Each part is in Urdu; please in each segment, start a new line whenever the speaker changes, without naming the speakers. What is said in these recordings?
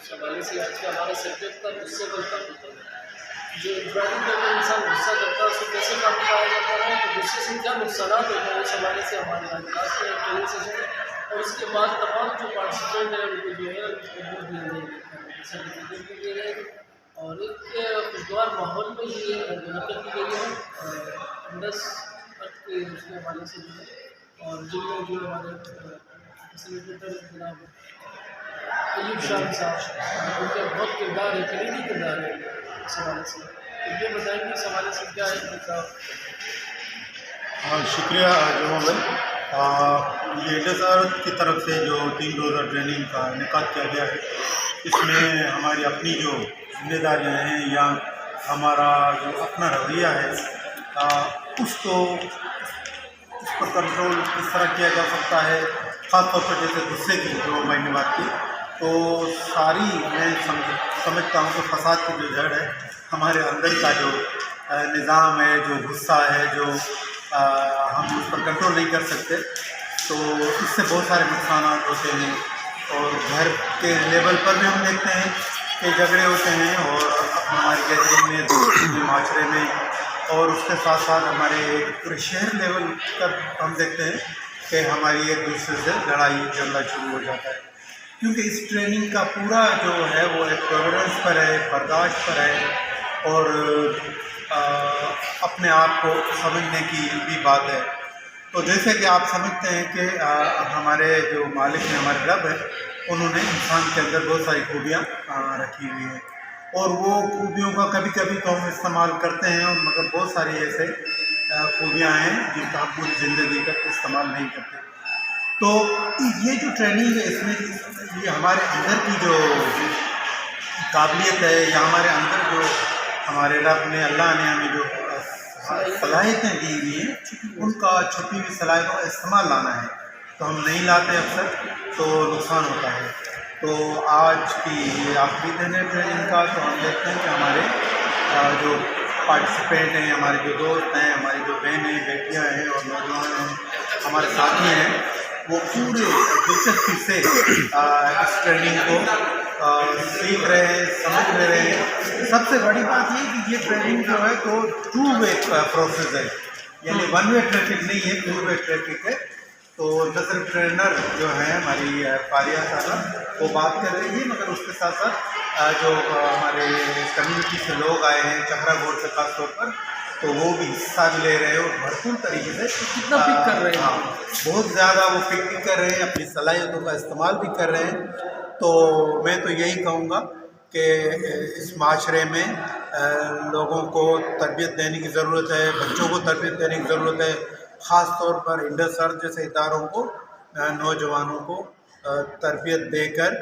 اس حوالے سے آج کا ہمارا سبجیکٹ تھا غصے پر کام ہوتا ہے. جو ڈرائیونگ کے اندر انسان غصہ کرتا ہے اس کو کیسے کام پایا جاتا ہے تو غصے سے کیا نقصانات ہوتے ہیں اس حوالے سے ہمارے آج کلاس میں ٹریننگ سیشن ہے. اور اس کے بعد تمام جو پارٹیسپینٹ ہیں ان کو جو ہے ان کو بوٹ دیا جائے گا, سرٹیفکیٹ بھی دیا جائے گا اور ایک خوشگوار ماحول میں یہ منعقد کی گئی ہے انڈس ارتھ کے اس کے حوالے سے جو ہے. اور جن میں جو ہمارے فیسیلیٹیٹر جناب ایوب شاہ صاحب ان کا بہت کردار ہے, کلیدی کردار ہے اس حوالے سے. تو یہ بتائیں گے اس حوالے سے کیا ہے ان کا.
شکریہ جمع بھائی. یہ انڈس ارتھ کی طرف سے جو 3 روزہ ٹریننگ کا انعقاد کیا گیا ہے اس میں ہماری اپنی جو ذمہ داریاں ہیں یا ہمارا جو اپنا رویہ ہے اس پر کنٹرول کس طرح کیا جا سکتا ہے. خاص طور پر جیسے غصے کی جو میں نے بات کی تو ساری میں سمجھتا ہوں کہ فساد کی جو جڑ ہے ہمارے اندر کا جو نظام ہے, جو غصہ ہے, جو ہم اس پر کنٹرول نہیں کر سکتے تو اس سے بہت سارے نقصانات ہوتے ہیں. اور گھر کے لیول پر بھی ہم دیکھتے ہیں کہ جھگڑے ہوتے ہیں اور ہماری گیدرنگ میں, دوستی میں, معاشرے میں, اور اس کے ساتھ ساتھ ہمارے پورے شہر لیول پر ہم دیکھتے ہیں کہ ہماری ایک دوسرے سے لڑائی جھگڑا شروع ہو جاتا ہے. کیونکہ اس ٹریننگ کا پورا جو ہے وہ ایک ٹالرنس پر ہے, برداشت پر ہے اور اپنے آپ کو سمجھنے کی بھی بات ہے. تو جیسے کہ آپ سمجھتے ہیں کہ ہمارے جو مالک ہیں, ہمارے رب ہیں, انہوں نے انسان کے اندر بہت ساری خوبیاں رکھی ہوئی ہیں اور وہ خوبیوں کا کبھی کبھی تو ہم استعمال کرتے ہیں مگر بہت ساری ایسے خوبیاں ہیں جن کا ہم پوری زندگی کا استعمال نہیں کرتے. تو یہ جو ٹریننگ ہے اس میں یہ ہمارے اندر کی جو قابلیت ہے یا ہمارے اندر جو ہمارے رب نے, اللہ نے ہمیں جو صلاحیتیں دی ہوئی ہیں ان کا چھپی ہوئی صلاحیتوں کا استعمال لانا ہے. تو ہم نہیں لاتے اکثر تو نقصان ہوتا ہے. تو آج کی یہ آخری دن ہے ٹریننگ کا تو ہم دیکھتے ہیں کہ ہمارے جو پارٹیسپینٹ ہیں, ہمارے جو دوست ہیں, ہماری جو بہنیں, بیٹیاں ہیں اور نوجوان ہیں, ہمارے ساتھی ہیں, وہ پورے دلچسپی سے اس ٹریننگ کو سیکھ رہے ہیں, سمجھ رہے ہیں. سب سے بڑی بات یہ کہ یہ ٹریننگ جو ہے تو 2 وے پروسیس ہے, یعنی 1 وے ٹریفک نہیں ہے, 2 وے ٹریفک ہے. تو نظر ٹرینر جو ہیں ہماری فاریہ صاحبہ وہ بات کر رہی ہے مگر اس کے ساتھ ساتھ جو ہمارے کمیونٹی سے لوگ آئے ہیں چکرا گوڑ سے خاص طور پر تو وہ بھی حصہ بھی لے رہے ہیں اور بھرپور طریقے سے
کتنا پک کر رہے ہیں,
بہت زیادہ وہ پک بھی کر رہے ہیں, اپنی صلاحیتوں کا استعمال بھی کر رہے ہیں. تو میں تو یہی کہوں گا کہ اس معاشرے میں لوگوں کو تربیت دینے کی ضرورت ہے, بچوں کو تربیت دینے کی ضرورت ہے, خاص طور پر انڈس ارتھ جیسے اداروں کو, نوجوانوں کو تربیت دے کر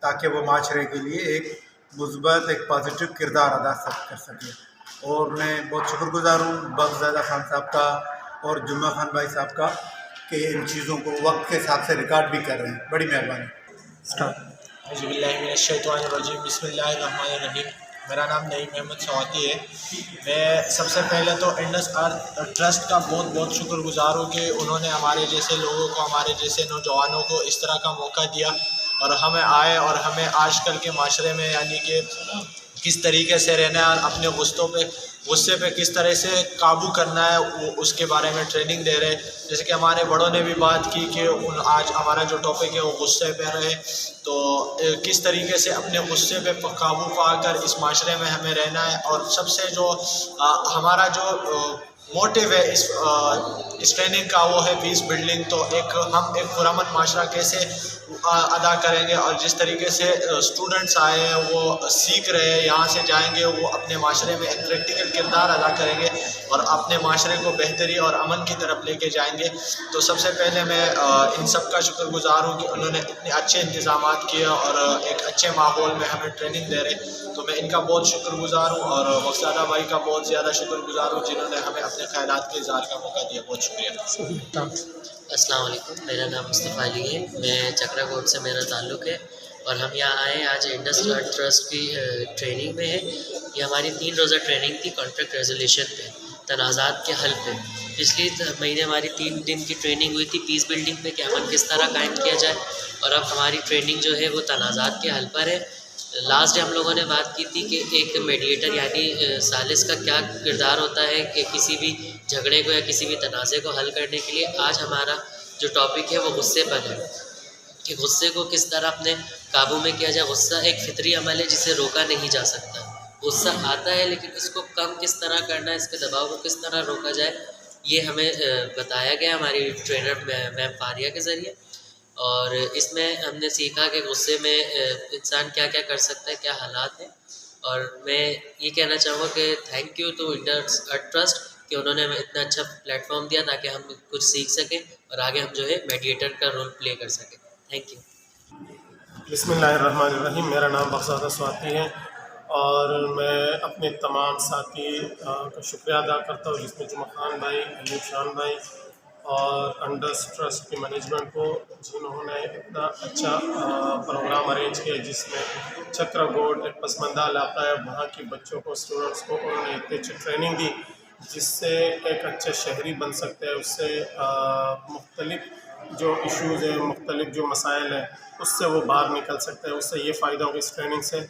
تاکہ وہ معاشرے کے لیے ایک مثبت, ایک پازیٹیو کردار ادا کر سکیں. اور میں بہت شکر گزار ہوں بخزادہ خان صاحب کا اور جمعہ خان بھائی صاحب کا کہ ان چیزوں کو وقت کے حساب سے ریکارڈ بھی کر رہے ہیں. بڑی مہربانی.
اعوذ باللہ من الشیطان الرجیم, بسم اللہ الرحمن الرحیم. میرا نام نعیم محمد سواتی ہے. میں سب سے پہلے تو انڈس ارتھ ٹرسٹ کا بہت بہت شکر گزار ہوں کہ انہوں نے ہمارے جیسے لوگوں کو, ہمارے جیسے نوجوانوں کو اس طرح کا موقع دیا اور ہمیں آئے اور ہمیں آج کل کے معاشرے میں یعنی کہ کس طریقے سے رہنا ہے اور اپنے غصے پہ کس طرح سے قابو کرنا ہے وہ اس کے بارے میں ٹریننگ دے رہے. جیسے کہ ہمارے بڑوں نے بھی بات کی کہ آج ہمارا جو ٹاپک ہے وہ غصے پہ رہے, تو کس طریقے سے اپنے غصے پہ قابو پا کر اس معاشرے میں ہمیں رہنا ہے. اور سب سے جو ہمارا جو موٹیو ہے اس ٹریننگ کا وہ ہے پیس بلڈنگ. تو ہم ایک پرامن معاشرہ کیسے ادا کریں گے اور جس طریقے سے اسٹوڈنٹس آئے ہیں وہ سیکھ رہے ہیں, یہاں سے جائیں گے وہ اپنے معاشرے میں ایک پریکٹیکل کردار ادا کریں گے اور اپنے معاشرے کو بہتری اور امن کی طرف لے کے جائیں گے. تو سب سے پہلے میں ان سب کا شکر گزار ہوں کہ انہوں نے اتنے اچھے انتظامات کیے اور ایک اچھے ماحول میں ہمیں ٹریننگ دے رہے. تو میں ان کا بہت شکر گزار ہوں اور بخزادہ بھائی کا بہت زیادہ شکر گزار ہوں جنہوں نے ہمیں اپنے خیالات کے اظہار کا موقع دیا. بہت شکریہ.
السلام علیکم, میرا نام مصطفیٰ علی ہے, میں چکرا گوڑ سے میرا تعلق ہے اور ہم یہاں آئے ہیں آج انڈس ارتھ ٹرسٹ کی ٹریننگ میں ہے. یہ ہماری 3 روزہ ٹریننگ تھی کانفلکٹ ریزولیوشن پہ, تنازعات کے حل پہ. پچھلی مہینے ہماری 3 دن کی ٹریننگ ہوئی تھی پیس بلڈنگ پہ کہ امن کس طرح قائم کیا جائے, اور اب ہماری ٹریننگ جو ہے وہ تنازعات کے حل پر ہے. لاسٹ ہم لوگوں نے بات کی تھی کہ ایک میڈیٹر یعنی ثالث کا کیا کردار ہوتا ہے کہ کسی بھی جھگڑے کو یا کسی بھی تنازع کو حل کرنے کے لیے. آج ہمارا جو ٹاپک ہے وہ غصے پر ہے کہ غصے کو کس طرح اپنے قابو میں کیا جائے. غصہ ایک فطری عمل ہے جسے روکا نہیں جا سکتا. غصہ آتا ہے لیکن اس کو کم کس طرح کرنا ہے, اس کے دباؤ کو کس طرح روکا جائے, یہ ہمیں بتایا گیا ہماری ٹرینر میم فاریہ کے ذریعے. اور اس میں ہم نے سیکھا کہ غصے میں انسان کیا کیا کر سکتا ہے, کیا حالات ہیں. اور میں یہ کہنا چاہوں گا کہ thank you to Indus Earth Trust کہ انہوں نے ہمیں اتنا اچھا پلیٹ فارم دیا تاکہ ہم کچھ سیکھ سکیں اور آگے ہم جو ہے میڈیٹر کا رول پلے کر سکیں. Thank you.
بسم اللہ الرحمن الرحیم. میرا نام بخزادہ سواتی ہے اور میں اپنے تمام ساتھی کا شکریہ ادا کرتا ہوں, جس میں جمعہ خان بھائی, ایوب شان بھائی اور انڈس ٹرسٹ کی مینجمنٹ کو, جنہوں نے اتنا اچھا پروگرام ارینج کیا جس میں چکرا گوڈ ایک پسماندہ علاقہ ہے, وہاں کے بچوں کو, اسٹوڈنٹس کو انہوں نے اتنی اچھی ٹریننگ دی جس سے ایک اچھے شہری بن سکتے ہیں. اس سے مختلف جو ایشوز ہیں, مختلف جو مسائل ہیں, اس سے وہ باہر نکل سکتے ہیں. اس سے یہ فائدہ ہوگا اس ٹریننگ سے.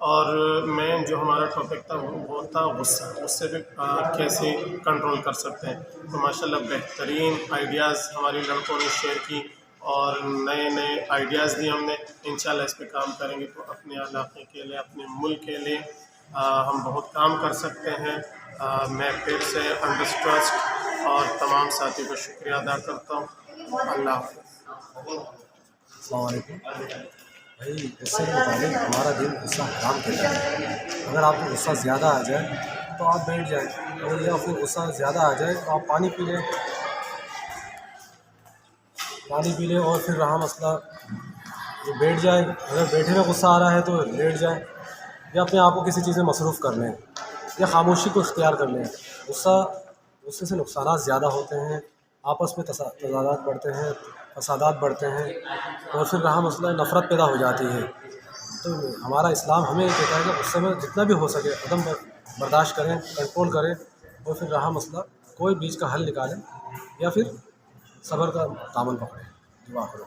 اور مین جو ہمارا ٹاپک تھا وہ تھا غصہ, اس سے بھی کیسے کنٹرول کر سکتے ہیں. تو ماشاءاللہ بہترین آئیڈیاز ہماری لڑکوں نے شیئر کی اور نئے نئے آئیڈیاز دی ہم نے. انشاءاللہ اس پہ کام کریں گے تو اپنے علاقے کے لیے, اپنے ملک کے لیے ہم بہت کام کر سکتے ہیں. میں پھر سے انڈس ٹرسٹ اور تمام ساتھیوں کا شکریہ ادا کرتا ہوں. اللہ حافظ.
السلام علیکم بھائی. غصے کے مطابق ہمارا دل غصہ حرام کہتا ہے. اگر آپ کو غصہ زیادہ آ جائے تو آپ بیٹھ جائیں, اور یا پھر غصہ زیادہ آ جائے تو آپ پانی پی لیں, اور پھر رہا مسئلہ جو بیٹھ جائیں. اگر بیٹھے میں غصہ آ رہا ہے تو لیٹ جائیں یا اپنے آپ کو کسی چیز میں مصروف کر لیں یا خاموشی کو اختیار کر لیں. غصے سے نقصانات زیادہ ہوتے ہیں, آپس میں تضادات بڑھتے ہیں, فسادات بڑھتے ہیں, اور پھر رہا مسئلہ نفرت پیدا ہو جاتی ہے. تو ہمارا اسلام ہمیں یہ کہتا ہے کہ غصے میں جتنا بھی ہو سکے عدم برداشت کریں, کنٹرول کریں, اور پھر رہا مسئلہ کوئی بیچ کا حل نکالیں یا پھر صبر کا دامن پکڑیں. دعا کریں.